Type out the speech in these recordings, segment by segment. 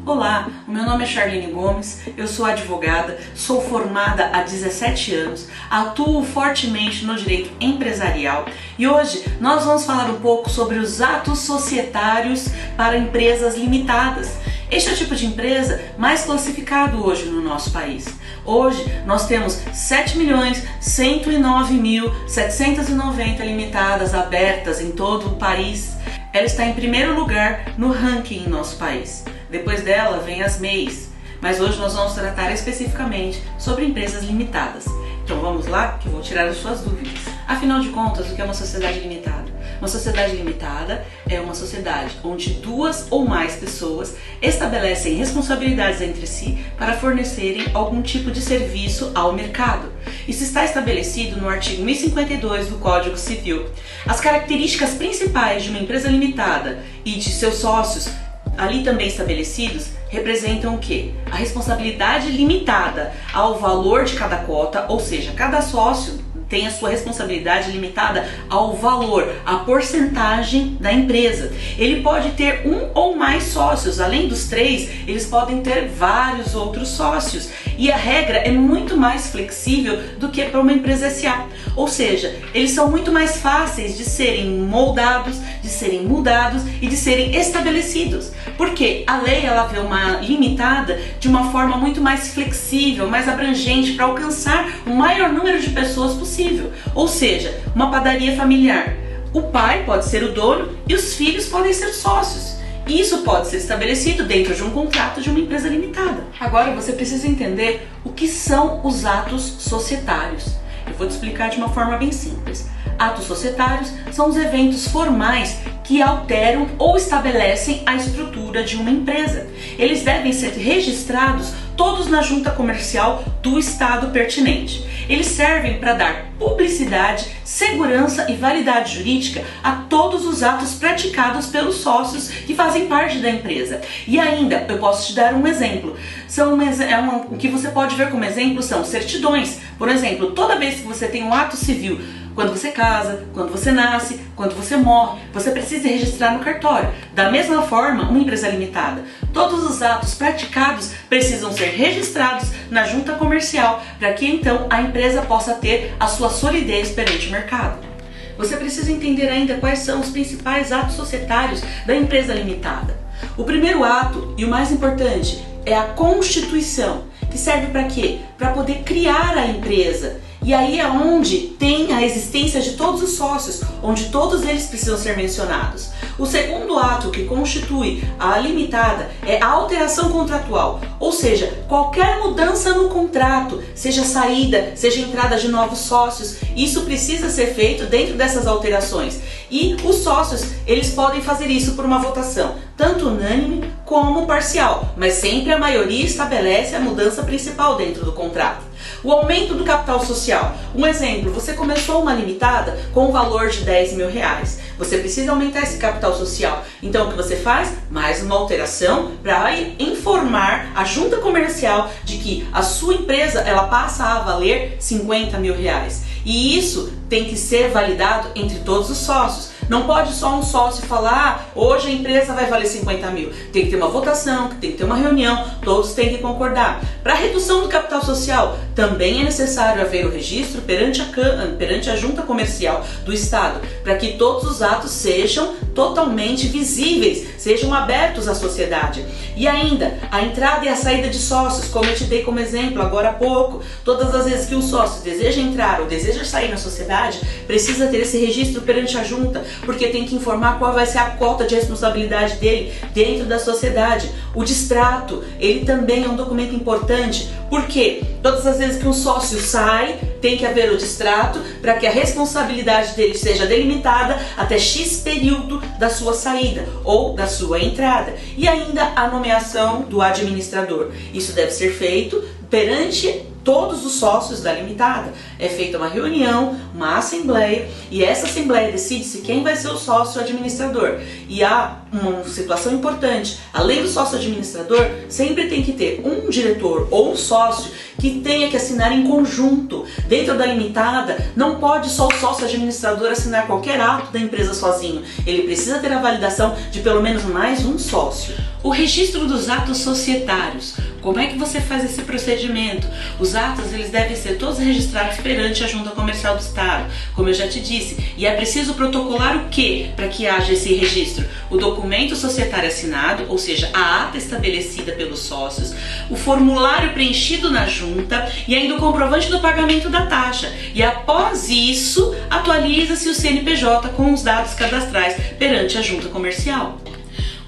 Olá, o meu nome é Charlene Gomes, eu sou advogada, sou formada há 17 anos, atuo fortemente no direito empresarial e hoje nós vamos falar um pouco sobre os atos societários para empresas limitadas. Este é o tipo de empresa mais classificado hoje no nosso país. Hoje nós temos 7.109.790 limitadas abertas em todo o país. Ela está em primeiro lugar no ranking em nosso país. Depois dela vem as MEIs, mas hoje nós vamos tratar especificamente sobre empresas limitadas. Então vamos lá que eu vou tirar as suas dúvidas. Afinal de contas, o que é uma sociedade limitada? Uma sociedade limitada é uma sociedade onde duas ou mais pessoas estabelecem responsabilidades entre si para fornecerem algum tipo de serviço ao mercado. Isso está estabelecido no artigo 1052 do Código Civil. As características principais de uma empresa limitada e de seus sócios ali também estabelecidos representam o quê? A responsabilidade limitada ao valor de cada cota, ou seja, cada sócio tem a sua responsabilidade limitada ao valor, à porcentagem da empresa. Ele pode ter um ou mais sócios, além dos três, eles podem ter vários outros sócios. E a regra é muito mais flexível do que para uma empresa SA. Ou seja, eles são muito mais fáceis de serem moldados, de serem mudados e de serem estabelecidos. Porque a lei ela vê uma limitada de uma forma muito mais flexível, mais abrangente para alcançar o maior número de pessoas possível. Ou seja, uma padaria familiar. O pai pode ser o dono e os filhos podem ser sócios. Isso pode ser estabelecido dentro de um contrato de uma empresa limitada. Agora você precisa entender o que são os atos societários. Eu vou te explicar de uma forma bem simples. Atos societários são os eventos formais que alteram ou estabelecem a estrutura de uma empresa. Eles devem ser registrados todos na junta comercial do estado pertinente. Eles servem para dar publicidade, segurança e validade jurídica a todos os atos praticados pelos sócios que fazem parte da empresa. E ainda, eu posso te dar um exemplo. O que você pode ver como exemplo são certidões. Por exemplo, toda vez que você tem um ato civil, quando você casa, quando você nasce, quando você morre, você precisa registrar no cartório. Da mesma forma, uma empresa limitada. Todos os atos praticados precisam ser registrados na junta comercial para que então a empresa possa ter a sua solidez perante o mercado. Você precisa entender ainda quais são os principais atos societários da empresa limitada. O primeiro ato, e o mais importante, é a constituição, que serve para quê? Para poder criar a empresa. E aí é onde tem a existência de todos os sócios, onde todos eles precisam ser mencionados. O segundo ato que constitui a limitada é a alteração contratual, ou seja, qualquer mudança no contrato, seja saída, seja entrada de novos sócios, isso precisa ser feito dentro dessas alterações. E os sócios, eles podem fazer isso por uma votação, tanto unânime como parcial, mas sempre a maioria estabelece a mudança principal dentro do contrato. O aumento do capital social. Um exemplo, você começou uma limitada com um valor de R$10.000. Você precisa aumentar esse capital social. Então o que você faz? Mais uma alteração para informar a junta comercial de que a sua empresa ela passa a valer R$50.000. E isso tem que ser validado entre todos os sócios. Não pode só um sócio falar, hoje a empresa vai valer 50 mil. Tem que ter uma votação, tem que ter uma reunião, todos têm que concordar. Para a redução do capital social, também é necessário haver o registro perante a junta comercial do Estado, para que todos os atos sejam totalmente visíveis, sejam abertos à sociedade. E ainda, a entrada e a saída de sócios, como eu te dei como exemplo agora há pouco, todas as vezes que um sócio deseja entrar ou deseja sair na sociedade, precisa ter esse registro perante a junta, porque tem que informar qual vai ser a cota de responsabilidade dele dentro da sociedade. O distrato, ele também é um documento importante, porque todas as vezes que um sócio sai, tem que haver o distrato para que a responsabilidade dele seja delimitada até X período da sua saída ou da sua entrada. E ainda a nomeação do administrador. Isso deve ser feito perante todos os sócios da limitada. É feita uma reunião, uma assembleia, e essa assembleia decide-se quem vai ser o sócio administrador. E há uma situação importante, além do sócio administrador, sempre tem que ter um diretor ou um sócio que tenha que assinar em conjunto. Dentro da limitada, não pode só o sócio administrador assinar qualquer ato da empresa sozinho. Ele precisa ter a validação de pelo menos mais um sócio. O registro dos atos societários. Como é que você faz esse procedimento? Os atos, eles devem ser todos registrados perante a Junta Comercial do Estado, como eu já te disse. E é preciso protocolar o quê para que haja esse registro? O documento societário assinado, ou seja, a ata estabelecida pelos sócios, o formulário preenchido na junta e ainda o comprovante do pagamento da taxa. E após isso, atualiza-se o CNPJ com os dados cadastrais perante a Junta Comercial.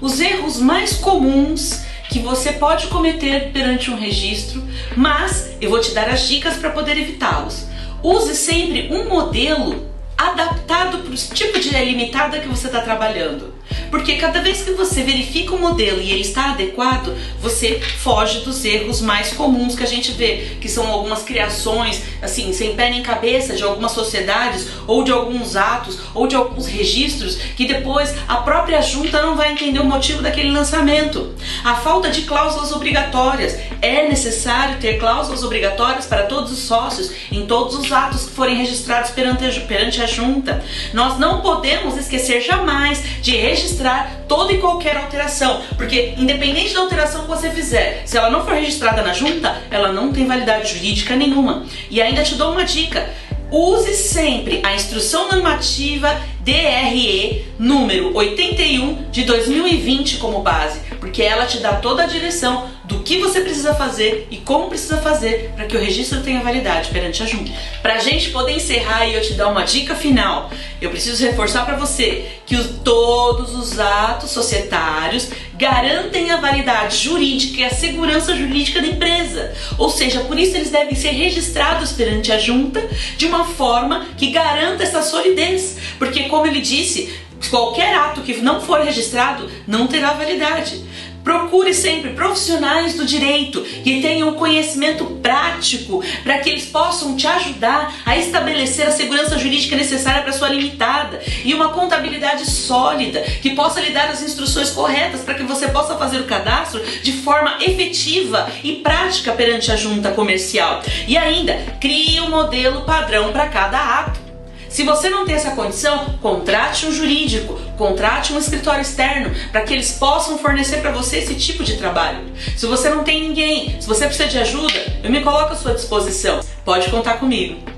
Os erros mais comuns que você pode cometer perante um registro, mas eu vou te dar as dicas para poder evitá-los. Use sempre um modelo adaptado para o tipo de limitada que você está trabalhando. Porque cada vez que você verifica o modelo e ele está adequado, você foge dos erros mais comuns que a gente vê, que são algumas criações, assim, sem pé nem cabeça, de algumas sociedades, ou de alguns atos, ou de alguns registros, que depois a própria junta não vai entender o motivo daquele lançamento. A falta de cláusulas obrigatórias. É necessário ter cláusulas obrigatórias para todos os sócios, em todos os atos que forem registrados perante a junta. Nós não podemos esquecer jamais de registrar toda e qualquer alteração, porque independente da alteração que você fizer, se ela não for registrada na junta, ela não tem validade jurídica nenhuma. E ainda te dou uma dica: use sempre a Instrução Normativa DRE número 81 de 2020 como base, porque ela te dá toda a direção do que você precisa fazer e como precisa fazer para que o registro tenha validade perante a junta. Para a gente poder encerrar e eu te dar uma dica final, eu preciso reforçar para você que todos os atos societários garantem a validade jurídica e a segurança jurídica da empresa. Ou seja, por isso eles devem ser registrados perante a junta de uma forma que garanta essa solidez. Porque, como ele disse, qualquer ato que não for registrado não terá validade. Procure sempre profissionais do direito que tenham conhecimento prático para que eles possam te ajudar a estabelecer a segurança jurídica necessária para sua limitada e uma contabilidade sólida que possa lhe dar as instruções corretas para que você possa fazer o cadastro de forma efetiva e prática perante a junta comercial. E ainda, crie um modelo padrão para cada ato. Se você não tem essa condição, contrate um jurídico, contrate um escritório externo para que eles possam fornecer para você esse tipo de trabalho. Se você não tem ninguém, se você precisa de ajuda, eu me coloco à sua disposição. Pode contar comigo.